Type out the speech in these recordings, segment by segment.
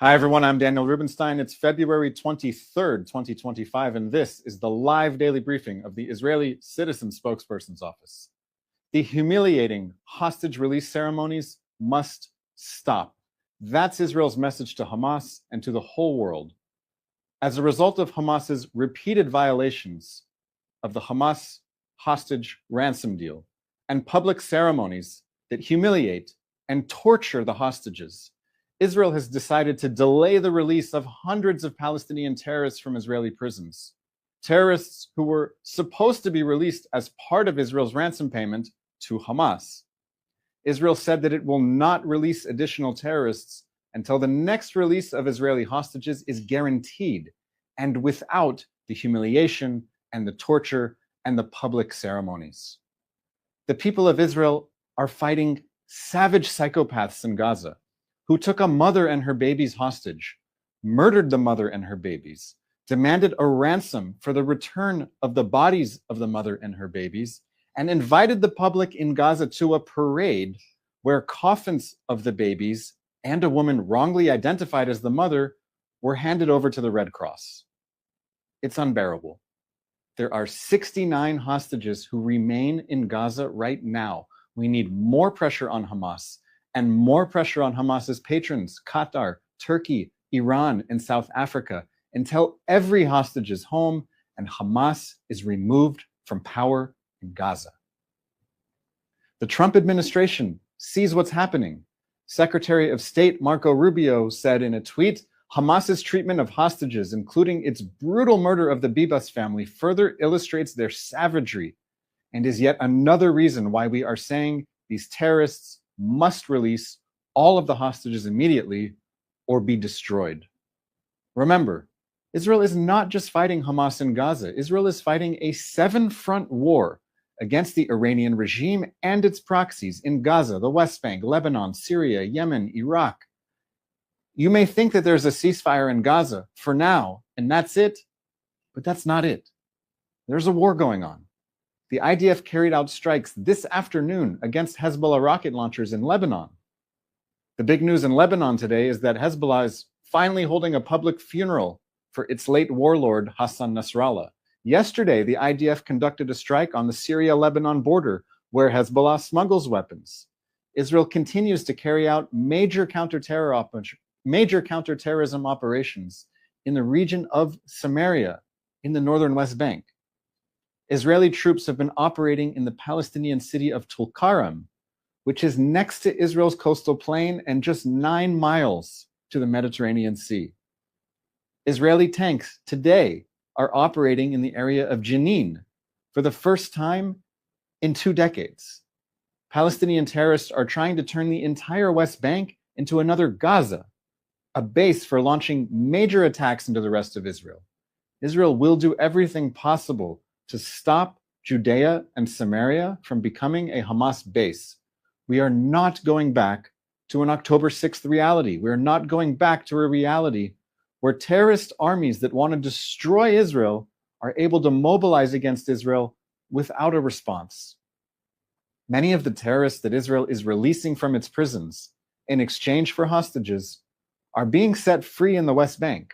Hi, everyone. I'm Daniel Rubenstein. It's February 23rd, 2025, and this is the live daily briefing of the Israeli Citizen Spokespersons Office. The humiliating hostage release ceremonies must stop. That's Israel's message to Hamas and to the whole world. As a result of Hamas's repeated violations of the Hamas hostage ransom deal and public ceremonies that humiliate and torture the hostages, Israel has decided to delay the release of hundreds of Palestinian terrorists from Israeli prisons. Terrorists who were supposed to be released as part of Israel's ransom payment to Hamas. Israel said that it will not release additional terrorists until the next release of Israeli hostages is guaranteed and without the humiliation and the torture and the public ceremonies. The people of Israel are fighting savage psychopaths in Gaza who took a mother and her babies hostage, murdered the mother and her babies, demanded a ransom for the return of the bodies of the mother and her babies, and invited the public in Gaza to a parade where coffins of the babies and a woman wrongly identified as the mother were handed over to the Red Cross. It's unbearable. There are 69 hostages who remain in Gaza right now. We need more pressure on Hamas and more pressure on Hamas's patrons, Qatar, Turkey, Iran, and South Africa, until every hostage is home and Hamas is removed from power in Gaza. The Trump administration sees what's happening. Secretary of State Marco Rubio said in a tweet, Hamas's treatment of hostages, including its brutal murder of the Bibas family, further illustrates their savagery and is yet another reason why we are saying these terrorists must release all of the hostages immediately or be destroyed. Remember, Israel is not just fighting Hamas in Gaza. Israel is fighting a 7-front war against the Iranian regime and its proxies in Gaza, the West Bank, Lebanon, Syria, Yemen, Iraq. You may think that there's a ceasefire in Gaza for now, and that's it, but that's not it. There's a war going on. The IDF carried out strikes this afternoon against Hezbollah rocket launchers in Lebanon. The big news in Lebanon today is that Hezbollah is finally holding a public funeral for its late warlord, Hassan Nasrallah. Yesterday, the IDF conducted a strike on the Syria-Lebanon border where Hezbollah smuggles weapons. Israel continues to carry out major counterterrorism operations in the region of Samaria in the northern West Bank. Israeli troops have been operating in the Palestinian city of Tulkarem, which is next to Israel's coastal plain and just 9 miles to the Mediterranean Sea. Israeli tanks today are operating in the area of Jenin for the first time in 2 decades. Palestinian terrorists are trying to turn the entire West Bank into another Gaza, a base for launching major attacks into the rest of Israel. Israel will do everything possible to stop Judea and Samaria from becoming a Hamas base. We are not going back to an October 6th reality. We're not going back to a reality where terrorist armies that want to destroy Israel are able to mobilize against Israel without a response. Many of the terrorists that Israel is releasing from its prisons in exchange for hostages are being set free in the West Bank.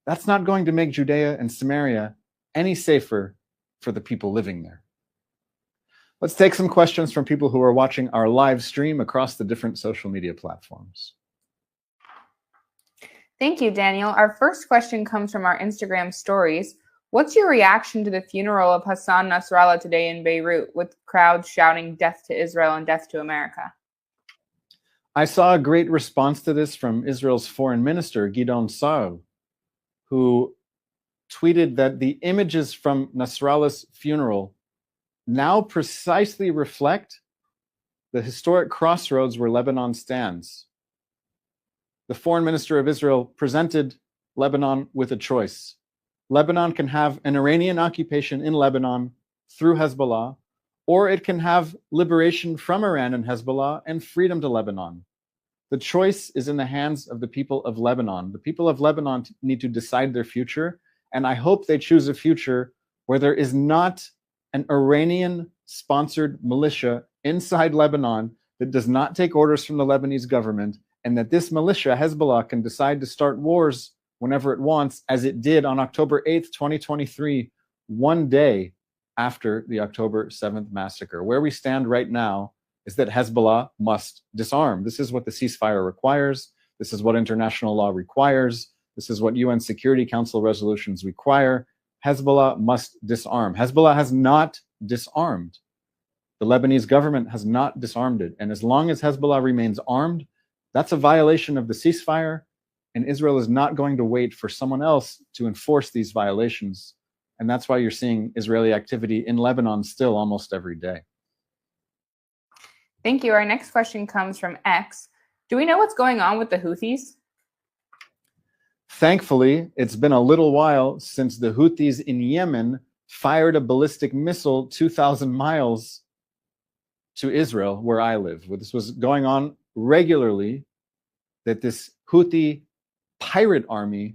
That's not going to make Judea and Samaria any safer for the people living there. Let's take some questions from people who are watching our live stream across the different social media platforms. Thank you, Daniel. Our first question comes from our Instagram stories. What's your reaction to the funeral of Hassan Nasrallah today in Beirut, with crowds shouting death to Israel and death to America? I saw a great response to this from Israel's foreign minister, Gideon Sa'ar, who tweeted that the images from Nasrallah's funeral now precisely reflect the historic crossroads where Lebanon stands. The foreign minister of Israel presented Lebanon with a choice. Lebanon can have an Iranian occupation in Lebanon through Hezbollah, or it can have liberation from Iran and Hezbollah and freedom to Lebanon. The choice is in the hands of the people of Lebanon. The people of Lebanon need to decide their future, and I hope they choose a future where there is not an Iranian-sponsored militia inside Lebanon that does not take orders from the Lebanese government and that this militia, Hezbollah, can decide to start wars whenever it wants, as it did on October 8th, 2023, one day after the October 7th massacre. Where we stand right now is that Hezbollah must disarm. This is what the ceasefire requires. This is what international law requires. This is what UN Security Council resolutions require. Hezbollah must disarm. Hezbollah has not disarmed. The Lebanese government has not disarmed it. And as long as Hezbollah remains armed, that's a violation of the ceasefire. And Israel is not going to wait for someone else to enforce these violations. And that's why you're seeing Israeli activity in Lebanon still almost every day. Thank you. Our next question comes from X. Do we know what's going on with the Houthis? Thankfully, it's been a little while since the Houthis in Yemen fired a ballistic missile 2,000 miles to Israel, where I live. This was going on regularly, that this Houthi pirate army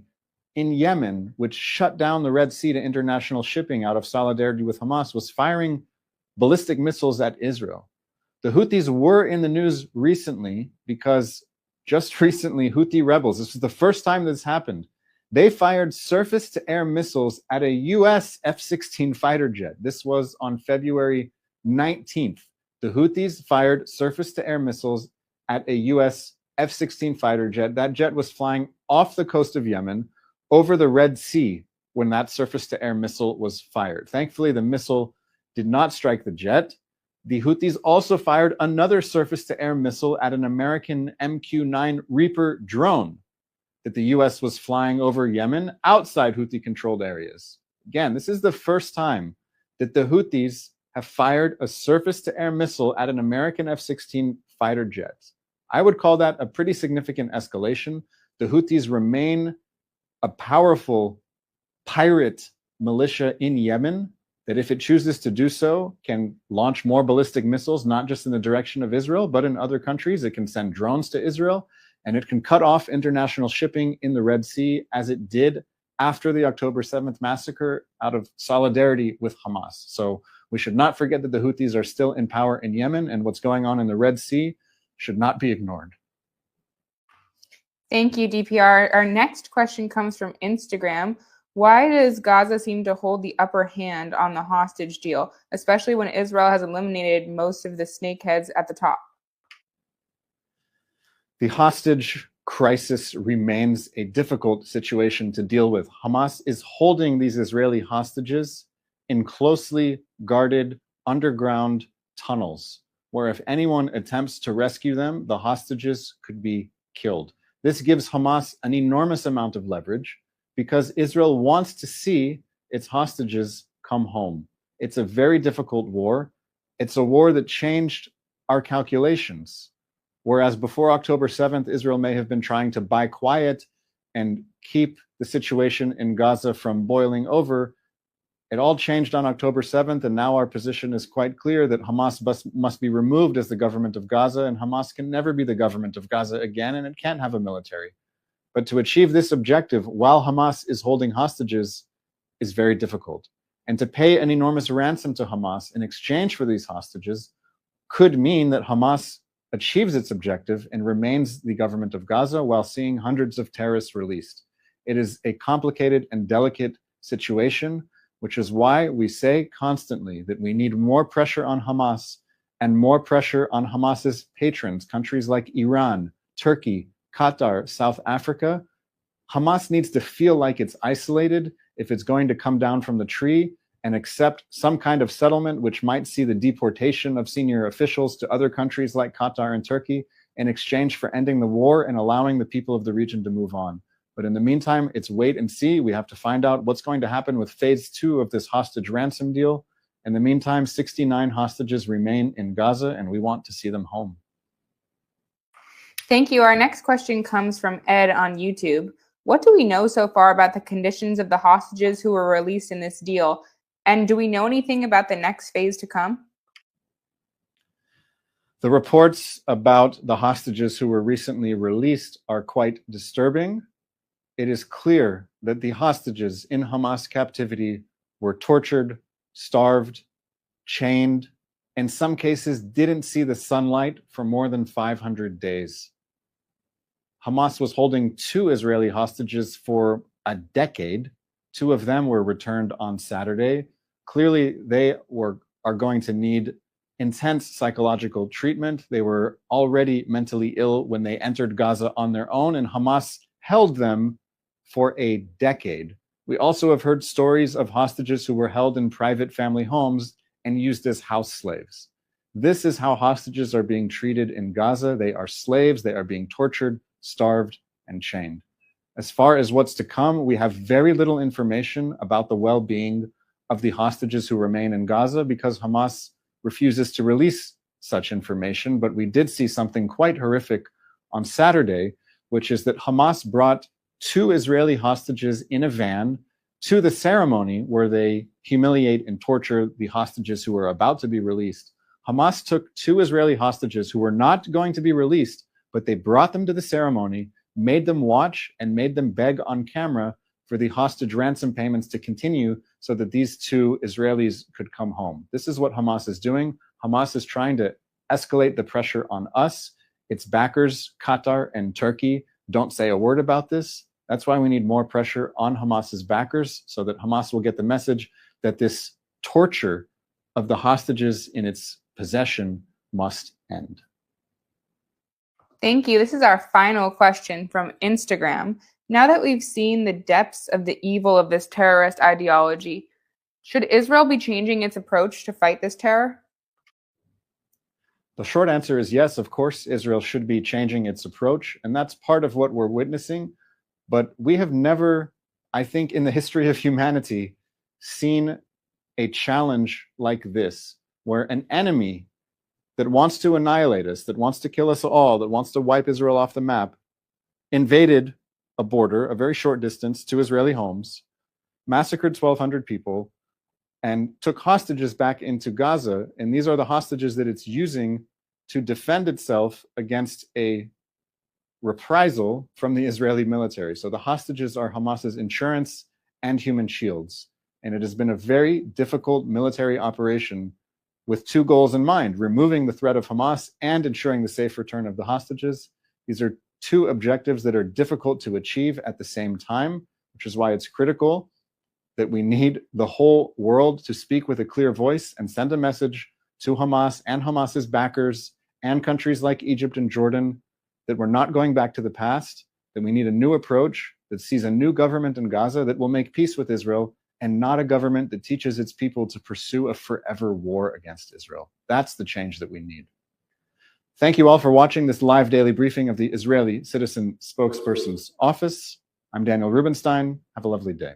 in Yemen, which shut down the Red Sea to international shipping out of solidarity with Hamas, was firing ballistic missiles at Israel. The Houthis were in the news recently because just recently, Houthi rebels, this was the first time this happened, they fired surface-to-air missiles at a US F-16 fighter jet. This was on February 19th. The Houthis fired surface-to-air missiles at a US F-16 fighter jet. That jet was flying off the coast of Yemen over the Red Sea when that surface-to-air missile was fired. Thankfully, the missile did not strike the jet. The Houthis also fired another surface-to-air missile at an American MQ-9 Reaper drone that the US was flying over Yemen outside Houthi-controlled areas. Again, this is the first time that the Houthis have fired a surface-to-air missile at an American F-16 fighter jet. I would call that a pretty significant escalation. The Houthis remain a powerful pirate militia in Yemen that, if it chooses to do so, can launch more ballistic missiles, not just in the direction of Israel, but in other countries. It can send drones to Israel, and it can cut off international shipping in the Red Sea, as it did after the October 7th massacre, out of solidarity with Hamas. So we should not forget that the Houthis are still in power in Yemen, and what's going on in the Red Sea should not be ignored. Thank you, DPR. Our next question comes from Instagram. Why does Gaza seem to hold the upper hand on the hostage deal, especially when Israel has eliminated most of the snakeheads at the top? The hostage crisis remains a difficult situation to deal with. Hamas is holding these Israeli hostages in closely guarded underground tunnels, where if anyone attempts to rescue them, the hostages could be killed. This gives Hamas an enormous amount of leverage because Israel wants to see its hostages come home. It's a very difficult war. It's a war that changed our calculations. Whereas before October 7th, Israel may have been trying to buy quiet and keep the situation in Gaza from boiling over, it all changed on October 7th, and now our position is quite clear that Hamas must be removed as the government of Gaza, and Hamas can never be the government of Gaza again, and it can't have a military. But to achieve this objective while Hamas is holding hostages is very difficult. And to pay an enormous ransom to Hamas in exchange for these hostages could mean that Hamas achieves its objective and remains the government of Gaza while seeing hundreds of terrorists released. It is a complicated and delicate situation, which is why we say constantly that we need more pressure on Hamas and more pressure on Hamas's patrons, countries like Iran, Turkey, Qatar, South Africa. Hamas needs to feel like it's isolated if it's going to come down from the tree and accept some kind of settlement, which might see the deportation of senior officials to other countries like Qatar and Turkey in exchange for ending the war and allowing the people of the region to move on. But in the meantime, it's wait and see. We have to find out what's going to happen with phase 2 of this hostage ransom deal. In the meantime, 69 hostages remain in Gaza, and we want to see them home. Thank you. Our next question comes from Ed on YouTube. What do we know so far about the conditions of the hostages who were released in this deal? And do we know anything about the next phase to come? The reports about the hostages who were recently released are quite disturbing. It is clear that the hostages in Hamas captivity were tortured, starved, chained, in some cases didn't see the sunlight for more than 500 days. Hamas was holding 2 Israeli hostages for a decade. 2 of them were returned on Saturday. Clearly, they are going to need intense psychological treatment. They were already mentally ill when they entered Gaza on their own, and Hamas held them for a decade. We also have heard stories of hostages who were held in private family homes and used as house slaves. This is how hostages are being treated in Gaza. They are slaves. They are being tortured, starved, and chained. As far as what's to come, we have very little information about the well-being of the hostages who remain in Gaza because Hamas refuses to release such information. But we did see something quite horrific on Saturday, which is that Hamas brought 2 Israeli hostages in a van to the ceremony where they humiliate and torture the hostages who are about to be released. Hamas took 2 Israeli hostages who were not going to be released, but they brought them to the ceremony, made them watch, and made them beg on camera for the hostage ransom payments to continue so that these 2 Israelis could come home. This is what Hamas is doing. Hamas is trying to escalate the pressure on us. Its backers, Qatar and Turkey, don't say a word about this. That's why we need more pressure on Hamas's backers so that Hamas will get the message that this torture of the hostages in its possession must end. Thank you. This is our final question from Instagram. Now that we've seen the depths of the evil of this terrorist ideology, should Israel be changing its approach to fight this terror? The short answer is yes, of course, Israel should be changing its approach, and that's part of what we're witnessing. But we have never, I think, in the history of humanity, seen a challenge like this, where an enemy that wants to annihilate us, that wants to kill us all, that wants to wipe Israel off the map, invaded a border, a very short distance, to Israeli homes, massacred 1,200 people, and took hostages back into Gaza. And these are the hostages that it's using to defend itself against a reprisal from the Israeli military. So the hostages are Hamas's insurance and human shields. And it has been a very difficult military operation with 2 goals in mind: removing the threat of Hamas and ensuring the safe return of the hostages. These are 2 objectives that are difficult to achieve at the same time, which is why it's critical that we need the whole world to speak with a clear voice and send a message to Hamas and Hamas's backers and countries like Egypt and Jordan that we're not going back to the past, that we need a new approach that sees a new government in Gaza that will make peace with Israel, and not a government that teaches its people to pursue a forever war against Israel. That's the change that we need. Thank you all for watching this live daily briefing of the Israeli Citizen Spokesperson's Office. I'm Daniel Rubenstein. Have a lovely day.